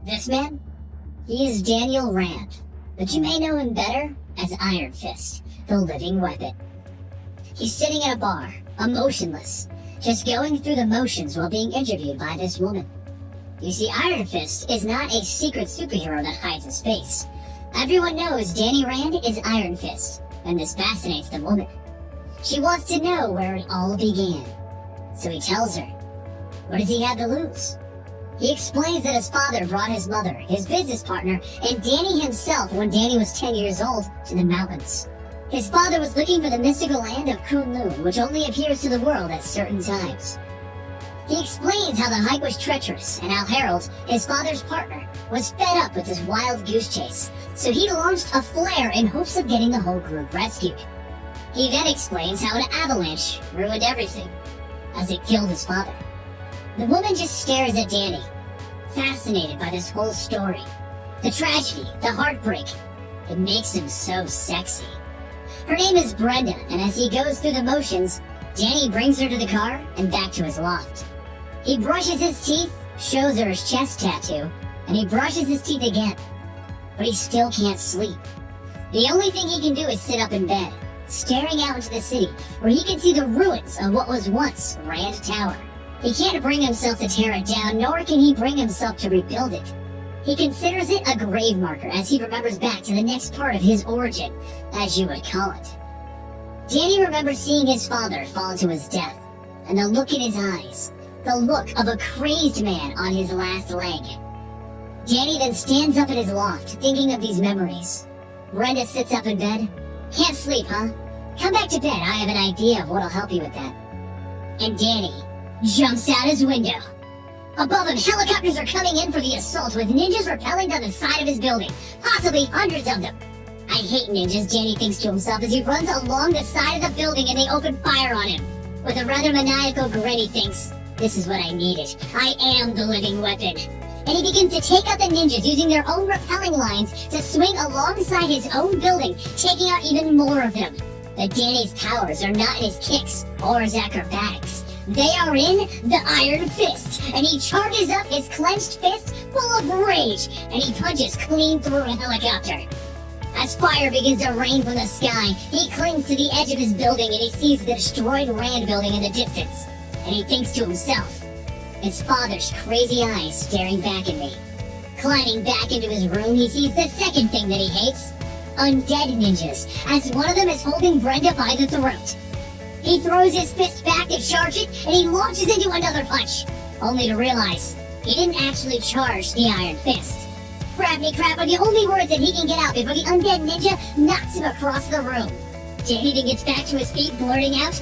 This man? He is Daniel Rand, but you may know him better as Iron Fist, the living weapon. He's sitting at a bar, emotionless, just going through the motions while being interviewed by this woman. You see, Iron Fist is not a secret superhero that hides his face. Everyone knows Danny Rand is Iron Fist, and this fascinates the woman. She wants to know where it all began. So he tells her, what does he have to lose? He explains that his father brought his mother, his business partner, and Danny himself when Danny was 10 years old to the mountains. His father was looking for the mystical land of Kunlun, which only appears to the world at certain times. He explains how the hike was treacherous and how Harold, his father's partner, was fed up with this wild goose chase, so he launched a flare in hopes of getting the whole group rescued. He then explains how an avalanche ruined everything, as it killed his father. The woman just stares at Danny, fascinated by this whole story. The tragedy, the heartbreak, it makes him so sexy. Her name is Brenda, and as he goes through the motions, Danny brings her to the car and back to his loft. He brushes his teeth, shows her his chest tattoo, and he brushes his teeth again. But he still can't sleep. The only thing he can do is sit up in bed, staring out into the city, where he can see the ruins of what was once Rand Tower. He can't bring himself to tear it down, nor can he bring himself to rebuild it. He considers it a grave marker as he remembers back to the next part of his origin, as you would call it. Danny remembers seeing his father fall to his death, and the look in his eyes, the look of a crazed man on his last leg. Danny then stands up in his loft, thinking of these memories. Brenda sits up in bed. Can't sleep, huh? Come back to bed, I have an idea of what'll help you with that. And Danny jumps out his window. Above him, helicopters are coming in for the assault with ninjas rappelling down the side of his building, possibly hundreds of them. I hate ninjas, Danny thinks to himself as he runs along the side of the building and they open fire on him. With a rather maniacal grin, he thinks, this is what I needed. I am the living weapon. And he begins to take out the ninjas using their own rappelling lines to swing alongside his own building, taking out even more of them. But Danny's powers are not in his kicks or his acrobatics. They are in the Iron Fist, and he charges up his clenched fist full of rage, and he punches clean through a helicopter. As fire begins to rain from the sky, he clings to the edge of his building and he sees the destroyed Rand building in the distance. And he thinks to himself, his father's crazy eyes staring back at me. Climbing back into his room, he sees the second thing that he hates. Undead ninjas, as one of them is holding Brenda by the throat. He throws his fist back to charge it, and he launches into another punch, only to realize he didn't actually charge the Iron Fist. Crappy crap are the only words that he can get out before the undead ninja knocks him across the room. Danny then gets back to his feet, blurting out,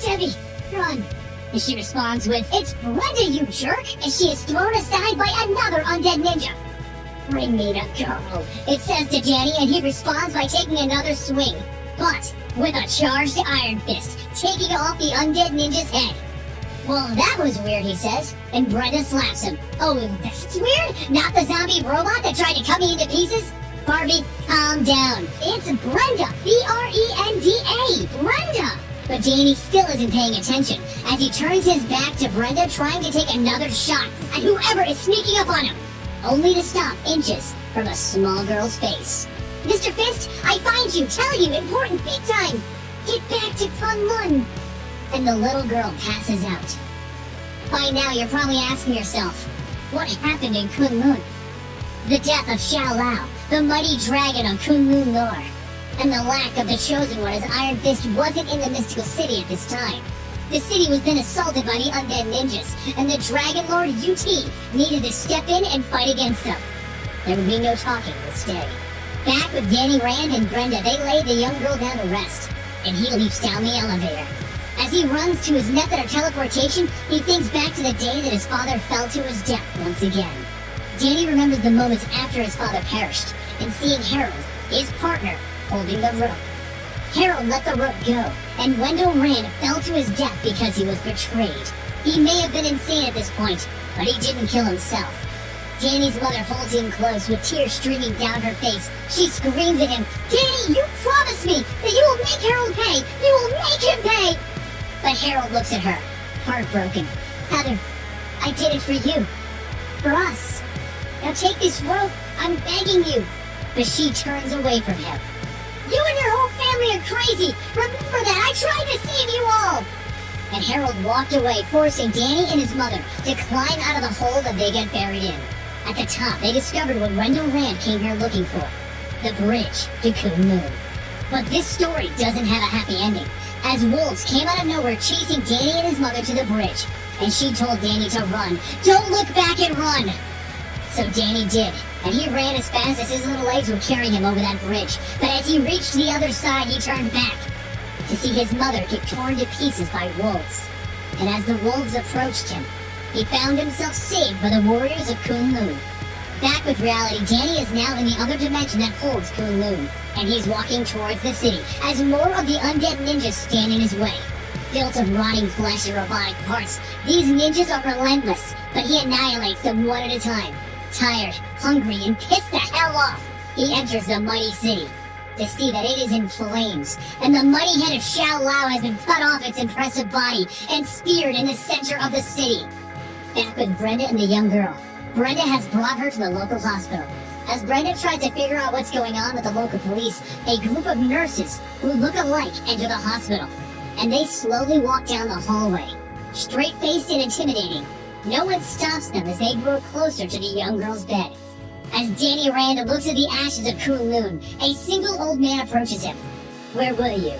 Debbie, run! And she responds with, it's Brenda, you jerk! And she is thrown aside by another undead ninja. Bring me the girl, it says to Danny, and he responds by taking another swing. But with a charged Iron Fist, taking off the undead ninja's head. Well, that was weird, he says, and Brenda slaps him. Oh, that's weird? Not the zombie robot that tried to cut me into pieces? Barbie, calm down. It's Brenda, B-R-E-N-D-A, Brenda! But Danny still isn't paying attention, as he turns his back to Brenda trying to take another shot at whoever is sneaking up on him, only to stop inches from a small girl's face. Mr. Fist, I find you, tell you, important, big time. Get back to Kunlun. And the little girl passes out. By now, you're probably asking yourself, what happened in Kunlun? The death of Xiao Lao, the mighty dragon of Kunlun lore, and the lack of the Chosen One as Iron Fist wasn't in the mystical city at this time. The city was then assaulted by the undead ninjas, and the Dragon Lord UT needed to step in and fight against them. There would be no talking this day. Back with Danny Rand and Brenda, they laid the young girl down to rest, and he leaps down the elevator. As he runs to his method of teleportation, he thinks back to the day that his father fell to his death once again. Danny remembers the moments after his father perished, and seeing Harold, his partner, holding the rope. Harold let the rope go, and Wendell Rand fell to his death because he was betrayed. He may have been insane at this point, but he didn't kill himself. Danny's mother holds him close with tears streaming down her face. She screams at him, Danny, you promised me that you will make Harold pay! You will make him pay! But Harold looks at her, heartbroken. Heather, I did it for you. For us. Now take this rope, I'm begging you. But she turns away from him. You and your whole family are crazy. Remember that, I tried to save you all. And Harold walked away, forcing Danny and his mother to climb out of the hole that they get buried in. At the top, they discovered what Wendell Rand came here looking for. The bridge to Kunlun. But this story doesn't have a happy ending, as wolves came out of nowhere chasing Danny and his mother to the bridge, and she told Danny to run. Don't look back and run! So Danny did, and he ran as fast as his little legs would carry him over that bridge. But as he reached the other side, he turned back to see his mother get torn to pieces by wolves. And as the wolves approached him, he found himself saved by the warriors of Kunlun. Back with reality, Danny is now in the other dimension that holds Kunlun, and he's walking towards the city as more of the undead ninjas stand in his way. Built of rotting flesh and robotic parts, these ninjas are relentless, but he annihilates them one at a time. Tired, hungry, and pissed the hell off, he enters the mighty city to see that it is in flames, and the mighty head of Xiao Lao has been cut off its impressive body and speared in the center of the city. Back with Brenda and the young girl, Brenda has brought her to the local hospital. As Brenda tries to figure out what's going on with the local police, a group of nurses who look alike enter the hospital, and they slowly walk down the hallway, straight-faced and intimidating. No one stops them as they grow closer to the young girl's bed. As Danny Rand looks at the ashes of Kunlun, a single old man approaches him. Where were you?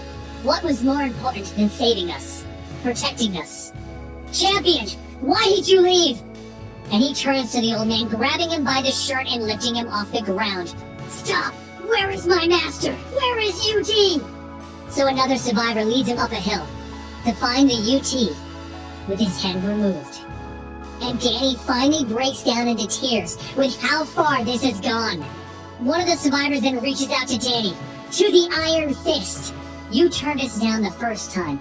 What was more important than saving us? Protecting us? Champion, why did you leave? And he turns to the old man, grabbing him by the shirt and lifting him off the ground. Stop! Where is my master? Where is UT? So another survivor leads him up a hill to find the UT with his head removed. And Danny finally breaks down into tears with how far this has gone. One of the survivors then reaches out to Danny. To the Iron Fist. You turned us down the first time,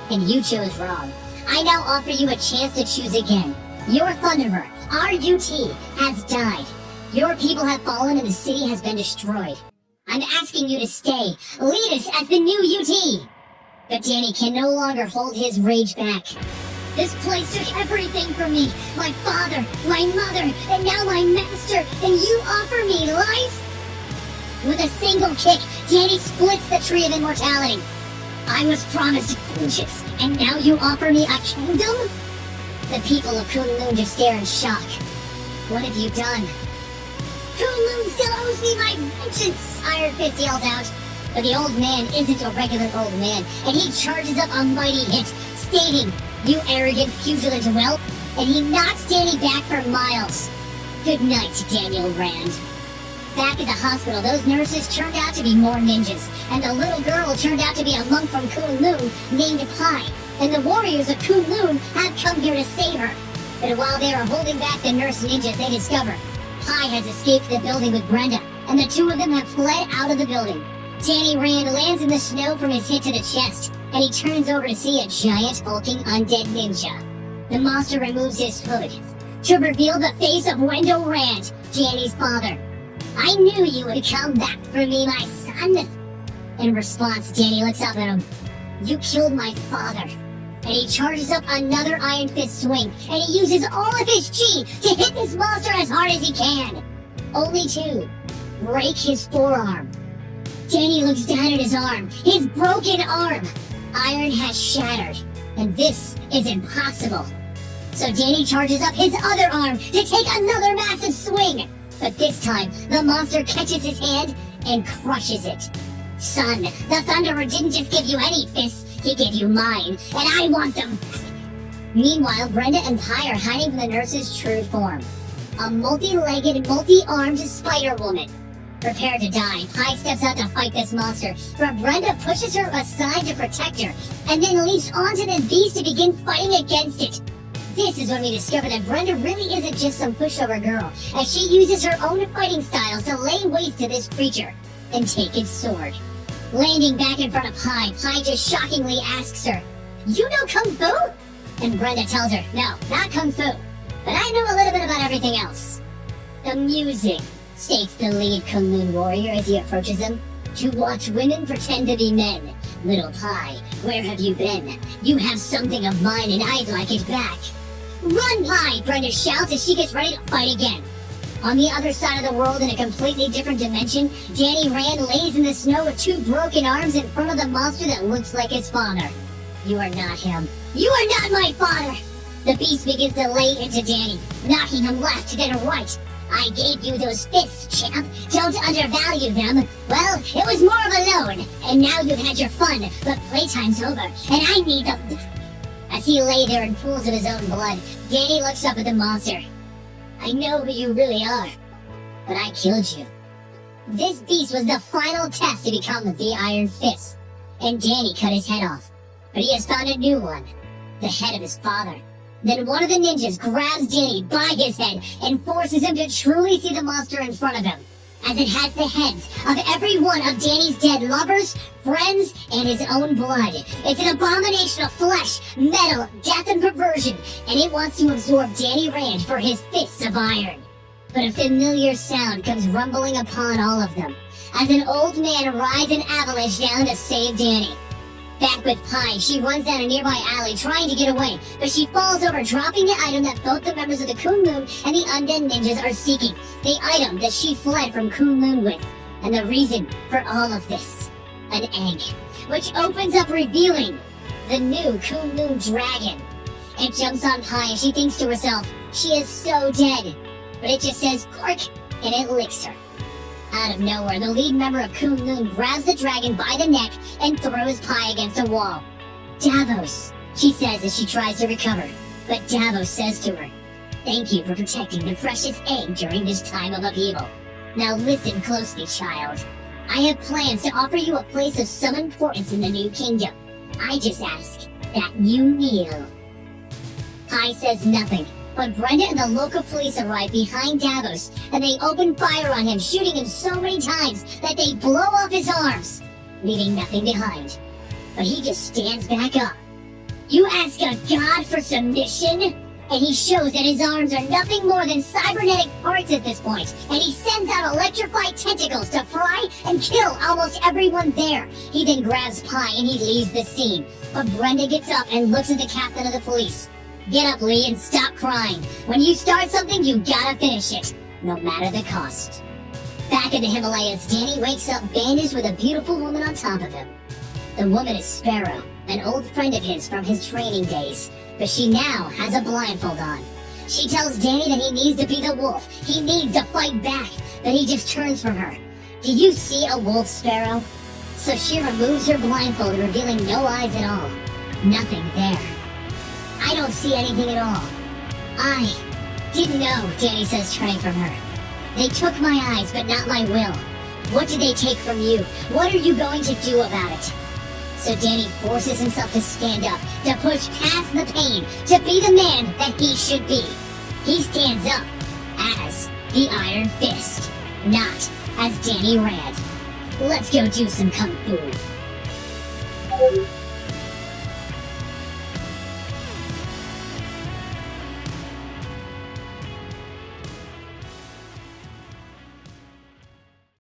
and you chose wrong. I now offer you a chance to choose again. Your Thunderer, our UT, has died. Your people have fallen and the city has been destroyed. I'm asking you to stay. Lead us as the new UT. But Danny can no longer hold his rage back. This place took everything from me. My father, my mother, and now my master. And you offer me life? With a single kick, Danny splits the Tree of Immortality. I was promised vengeance, and now you offer me a kingdom? The people of Kunlun just stare in shock. What have you done? Kunlun still owes me my vengeance, Iron Fist yells out. But the old man isn't a regular old man, and he charges up a mighty hit, stating, you arrogant pugilant whelp, and he knocks Danny back for miles. Good night, Daniel Rand. Back at the hospital, those nurses turned out to be more ninjas, and the little girl turned out to be a monk from Kunlun named Pai, and the warriors of Kunlun have come here to save her. But while they are holding back the nurse ninjas, they discover Pai has escaped the building with Brenda, and the two of them have fled out of the building. Danny Rand lands in the snow from his hit to the chest, and he turns over to see a giant hulking undead ninja. The monster removes his hood to reveal the face of Wendell Rand, Danny's father. I knew you would come back for me, my son. In response, Danny looks up at him. You killed my father. And he charges up another Iron Fist swing, and he uses all of his chi to hit this monster as hard as he can. Only to break his forearm. Danny looks down at his arm, his broken arm. Iron has shattered, and this is impossible. So Danny charges up his other arm to take another massive swing. But this time, the monster catches his hand and crushes it. Son, the Thunderer didn't just give you any fists, he gave you mine, and I want them back. Meanwhile, Brenda and Pai are hiding from the nurse's true form. A multi-legged, multi-armed Spider-Woman. Prepared to die, Pai steps out to fight this monster, but Brenda pushes her aside to protect her, and then leaps onto this beast to begin fighting against it. This is when we discover that Brenda really isn't just some pushover girl, as she uses her own fighting styles to lay waste to this creature and take its sword. Landing back in front of Pai, Pai just shockingly asks her, You know Kung Fu? And Brenda tells her, no, not Kung Fu, but I know a little bit about everything else. Amusing, states the lead Kunlun warrior as he approaches him. To watch women pretend to be men. Little Pai, where have you been? You have something of mine and I'd like it back. Run, Pai! Brenda shouts as she gets ready to fight again. On the other side of the world, in a completely different dimension, Danny Rand lays in the snow with two broken arms in front of the monster that looks like his father. You are not him. You are not my father! The beast begins to lay into Danny, knocking him left then right. I gave you those fists, champ. Don't undervalue them. Well, it was more of a loan, and now you've had your fun, but playtime's over, and I need them. As he lay there in pools of his own blood, Danny looks up at the monster. I know who you really are, but I killed you. This beast was the final test to become the Iron Fist, and Danny cut his head off. But he has found a new one, the head of his father. Then one of the ninjas grabs Danny by his head and forces him to truly see the monster in front of him, as it has the heads of every one of Danny's dead lovers, friends, and his own blood. It's an abomination of flesh, metal, death, and perversion, and it wants to absorb Danny Rand for his fists of iron. But a familiar sound comes rumbling upon all of them, as an old man rides an avalanche down to save Danny. Back with Pi, she runs down a nearby alley trying to get away, but she falls over, dropping the item that both the members of the Kunlun and the undead ninjas are seeking. The item that she fled from Kunlun with. And the reason for all of this. An egg, which opens up revealing the new Kunlun dragon. It jumps on Pi and she thinks to herself, she is so dead. But it just says cork and it licks her. Out of nowhere, the lead member of Kunlun grabs the dragon by the neck and throws Pi against a wall. Davos, she says as she tries to recover. But Davos says to her, thank you for protecting the precious egg during this time of upheaval. Now listen closely, child. I have plans to offer you a place of some importance in the new kingdom. I just ask that you kneel. Pi says nothing. But Brenda and the local police arrive behind Davos, and they open fire on him, shooting him so many times that they blow off his arms, leaving nothing behind. But he just stands back up. You ask a god for submission? And he shows that his arms are nothing more than cybernetic parts at this point, and he sends out electrified tentacles to fry and kill almost everyone there. He then grabs Pi and he leaves the scene, but Brenda gets up and looks at the captain of the police. Get up, Lee, and stop crying. When you start something, you gotta finish it, no matter the cost. Back in the Himalayas, Danny wakes up bandaged with a beautiful woman on top of him. The woman is Sparrow, an old friend of his from his training days, but she now has a blindfold on. She tells Danny that he needs to be the wolf. He needs to fight back, but he just turns from her. Do you see a wolf, Sparrow? So she removes her blindfold, revealing no eyes at all. Nothing there. I don't see anything at all. I didn't know, Danny says, turning from her. They took my eyes, but not my will. What did they take from you? What are you going to do about it? So Danny forces himself to stand up, to push past the pain, to be the man that he should be. He stands up as the Iron Fist, not as Danny Rand. Let's go do some kung fu.